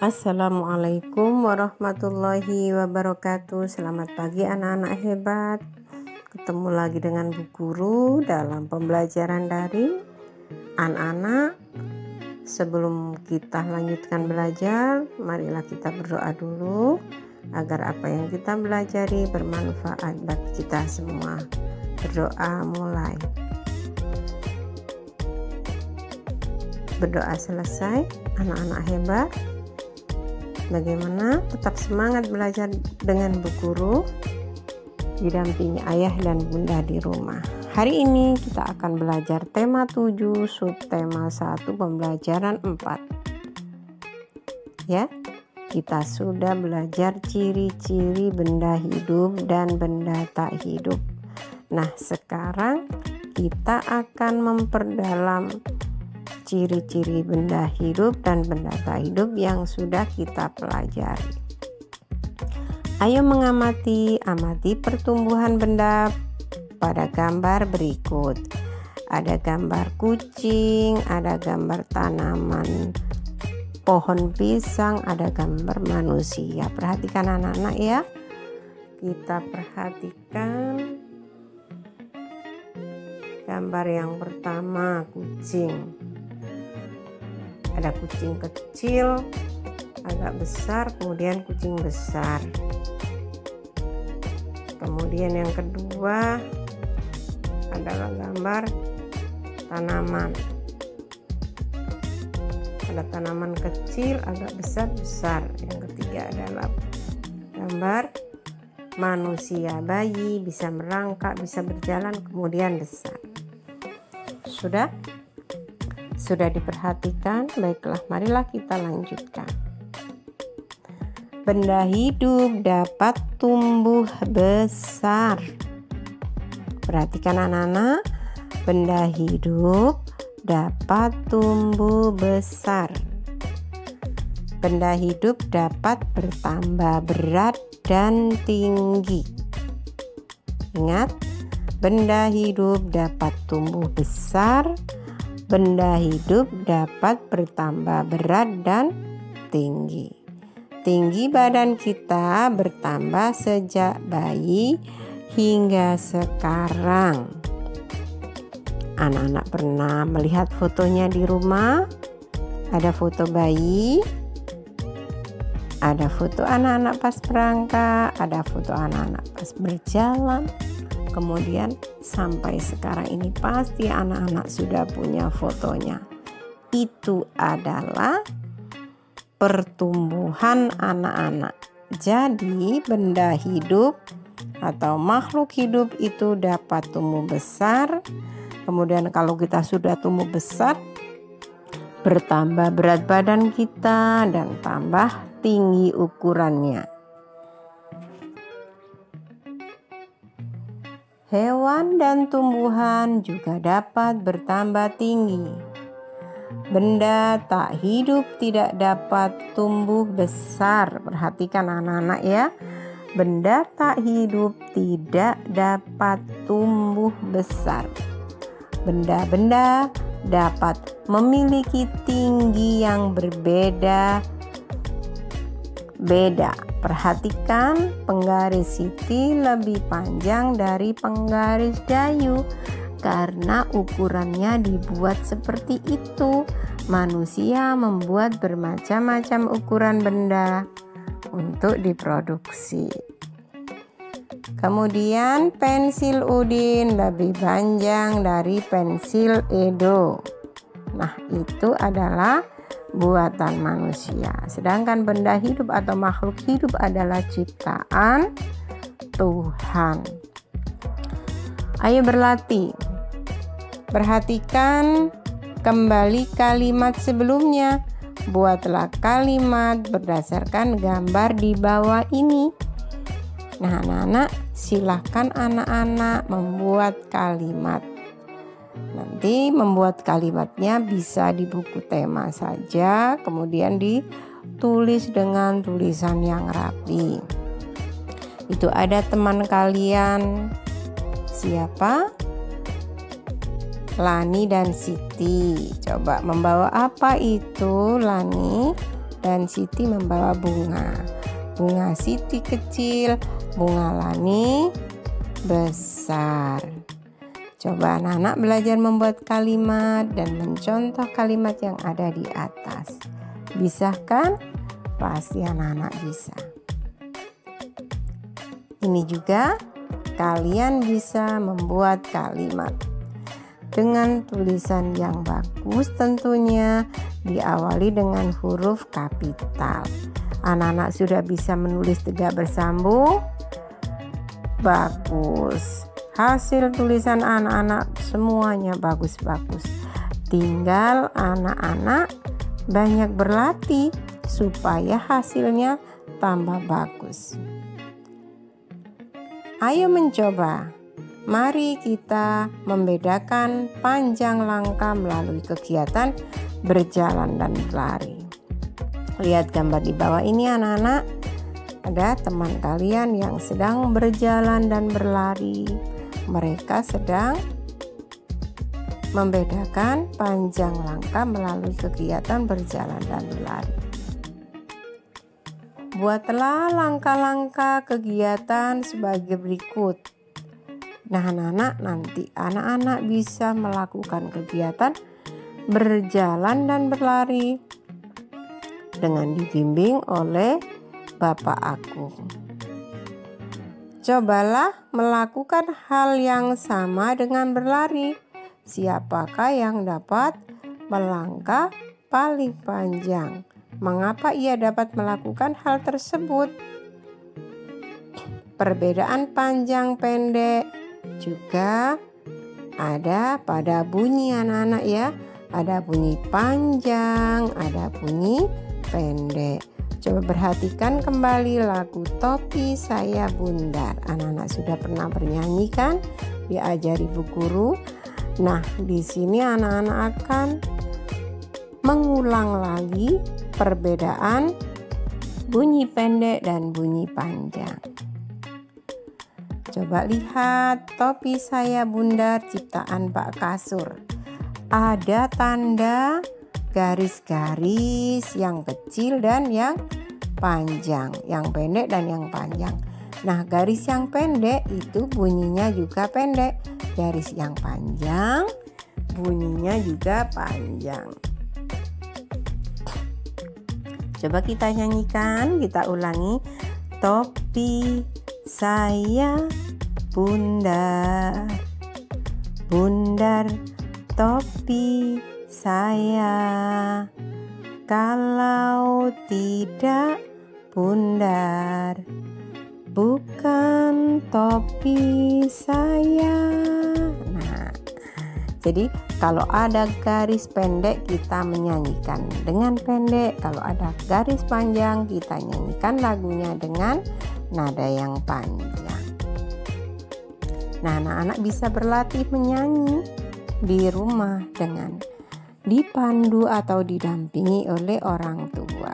Assalamualaikum warahmatullahi wabarakatuh. Selamat pagi anak-anak hebat. Ketemu lagi dengan Bu Guru dalam pembelajaran daring. Anak-anak, sebelum kita lanjutkan belajar, marilah kita berdoa dulu agar apa yang kita pelajari bermanfaat bagi kita semua. Berdoa mulai. Berdoa selesai, anak-anak hebat. Bagaimana tetap semangat belajar dengan Bu Guru didampingi ayah dan bunda di rumah. Hari ini kita akan belajar tema 7, subtema 1, pembelajaran 4. Ya, kita sudah belajar ciri-ciri benda hidup dan benda tak hidup. Nah, sekarang kita akan memperdalam ciri-ciri benda hidup dan benda tak hidup yang sudah kita pelajari. Ayo amati pertumbuhan benda pada gambar berikut. Ada gambar kucing, ada gambar tanaman pohon pisang, ada gambar manusia. Perhatikan anak-anak ya. Kita perhatikan gambar yang pertama, kucing. Ada kucing kecil, agak besar, kemudian kucing besar. Kemudian yang kedua adalah gambar tanaman. Ada tanaman kecil, agak besar-besar. Yang ketiga adalah gambar manusia, bayi, bisa merangkak, bisa berjalan, kemudian besar. Sudah diperhatikan? Baiklah, marilah kita lanjutkan. Benda hidup dapat tumbuh besar. Perhatikan anak-anak, benda hidup dapat tumbuh besar. Benda hidup dapat bertambah berat dan tinggi. Ingat, benda hidup dapat tumbuh besar. Benda hidup dapat bertambah berat dan tinggi. Tinggi badan kita bertambah sejak bayi hingga sekarang. Anak-anak pernah melihat fotonya di rumah? Ada foto bayi, ada foto anak-anak pas berangkat, ada foto anak-anak pas berjalan. Kemudian sampai sekarang ini pasti anak-anak sudah punya fotonya. Itu adalah pertumbuhan anak-anak. Jadi benda hidup atau makhluk hidup itu dapat tumbuh besar. Kemudian kalau kita sudah tumbuh besar, bertambah berat badan kita dan tambah tinggi ukurannya. Hewan dan tumbuhan juga dapat bertambah tinggi. Benda tak hidup tidak dapat tumbuh besar. Perhatikan anak-anak ya. Benda tak hidup tidak dapat tumbuh besar. Benda-benda dapat memiliki tinggi yang berbeda-beda. Perhatikan, penggaris siti lebih panjang dari penggaris dayu karena ukurannya dibuat seperti itu. Manusia membuat bermacam-macam ukuran benda untuk diproduksi. Kemudian pensil Udin lebih panjang dari pensil Edo. Nah, itu adalah buatan manusia. Sedangkan benda hidup atau makhluk hidup adalah ciptaan Tuhan. Ayo berlatih. Perhatikan kembali kalimat sebelumnya. Buatlah kalimat berdasarkan gambar di bawah ini. Nah, anak-anak, silakan anak-anak membuat kalimat. Nanti membuat kalimatnya bisa di buku tema saja, kemudian ditulis dengan tulisan yang rapi. Itu ada teman kalian, siapa? Lani dan Siti. Coba membawa apa itu, Lani? dan Siti membawa bunga. Bunga Siti kecil, bunga Lani besar. Coba anak-anak belajar membuat kalimat dan mencontoh kalimat yang ada di atas. Bisa kan? Pasti anak-anak bisa. Ini juga kalian bisa membuat kalimat dengan tulisan yang bagus, tentunya diawali dengan huruf kapital. Anak-anak sudah bisa menulis tegak bersambung? Bagus. Hasil tulisan anak-anak semuanya bagus-bagus. Tinggal anak-anak banyak berlatih supaya hasilnya tambah bagus. Ayo mencoba. Mari kita membedakan panjang langkah melalui kegiatan berjalan dan berlari. Lihat gambar di bawah ini anak-anak. Ada teman kalian yang sedang berjalan dan berlari. Mereka sedang membedakan panjang langkah melalui kegiatan berjalan dan berlari. Buatlah langkah-langkah kegiatan sebagai berikut. Nah anak-anak, nanti anak-anak bisa melakukan kegiatan berjalan dan berlari dengan dibimbing oleh Bapak aku. Cobalah melakukan hal yang sama dengan berlari. Siapakah yang dapat melangkah paling panjang? Mengapa ia dapat melakukan hal tersebut? Perbedaan panjang pendek juga ada pada bunyi anak-anak ya. Ada bunyi panjang, ada bunyi pendek. Coba perhatikan kembali lagu Topi Saya Bundar. Anak-anak sudah pernah bernyanyi kan? Diajari Bu Guru. Nah, di sini anak-anak akan mengulang lagi perbedaan bunyi pendek dan bunyi panjang. Coba lihat Topi Saya Bundar ciptaan Pak Kasur. Ada tanda garis-garis yang kecil dan yang panjang, yang pendek dan yang panjang. Nah, garis yang pendek itu bunyinya juga pendek. Garis yang panjang bunyinya juga panjang. Coba kita nyanyikan, kita ulangi. Topi saya bundar, bundar topi saya, kalau tidak bundar bukan topi saya. Nah, jadi kalau ada garis pendek kita menyanyikan dengan pendek, kalau ada garis panjang kita nyanyikan lagunya dengan nada yang panjang. Nah, anak-anak bisa berlatih menyanyi di rumah dengan dipandu atau didampingi oleh orang tua.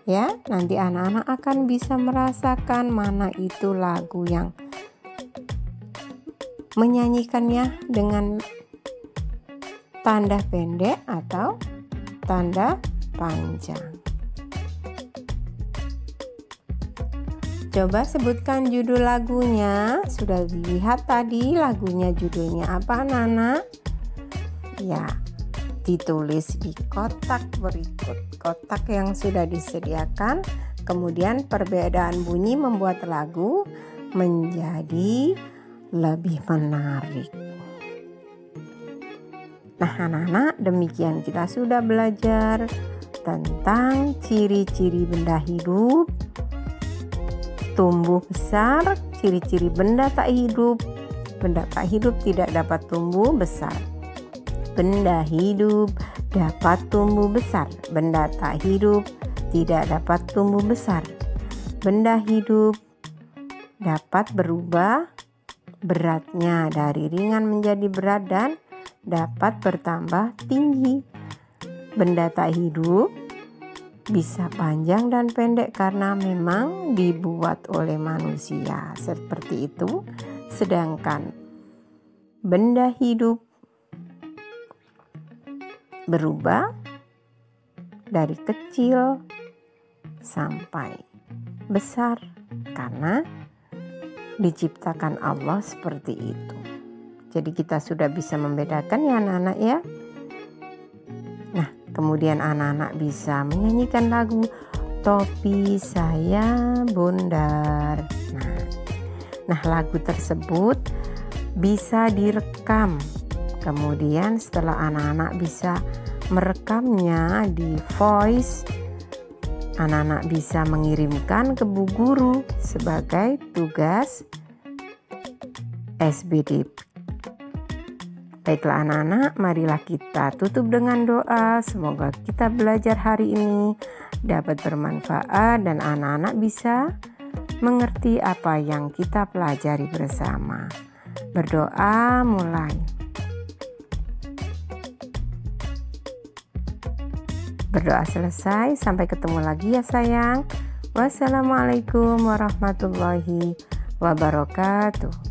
Ya, nanti anak-anak akan bisa merasakan mana itu lagu yang menyanyikannya dengan tanda pendek atau tanda panjang. Coba sebutkan judul lagunya. Sudah dilihat tadi lagunya, judulnya apa anak-anak? Ya, ditulis di kotak berikut. Kotak yang sudah disediakan. Kemudian perbedaan bunyi membuat lagu menjadi lebih menarik. Nah anak-anak, demikian kita sudah belajar tentang ciri-ciri benda hidup, tumbuh besar, ciri-ciri benda tak hidup. Benda tak hidup tidak dapat tumbuh besar. Benda hidup dapat tumbuh besar. Benda tak hidup tidak dapat tumbuh besar. Benda hidup dapat berubah beratnya dari ringan menjadi berat dan dapat bertambah tinggi. Benda tak hidup bisa panjang dan pendek karena memang dibuat oleh manusia, seperti itu. Sedangkan benda hidup berubah dari kecil sampai besar, karena diciptakan Allah seperti itu. Jadi kita sudah bisa membedakan ya anak-anak ya. Nah, kemudian anak-anak bisa menyanyikan lagu Topi Saya Bundar. Nah, lagu tersebut bisa direkam. Kemudian setelah anak-anak bisa merekamnya di voice, anak-anak bisa mengirimkan ke bu guru sebagai tugas SBDP. Baiklah anak-anak, marilah kita tutup dengan doa. Semoga kita belajar hari ini dapat bermanfaat dan anak-anak bisa mengerti apa yang kita pelajari bersama. Berdoa mulai. Berdoa selesai, sampai ketemu lagi ya sayang. Wassalamualaikum warahmatullahi wabarakatuh.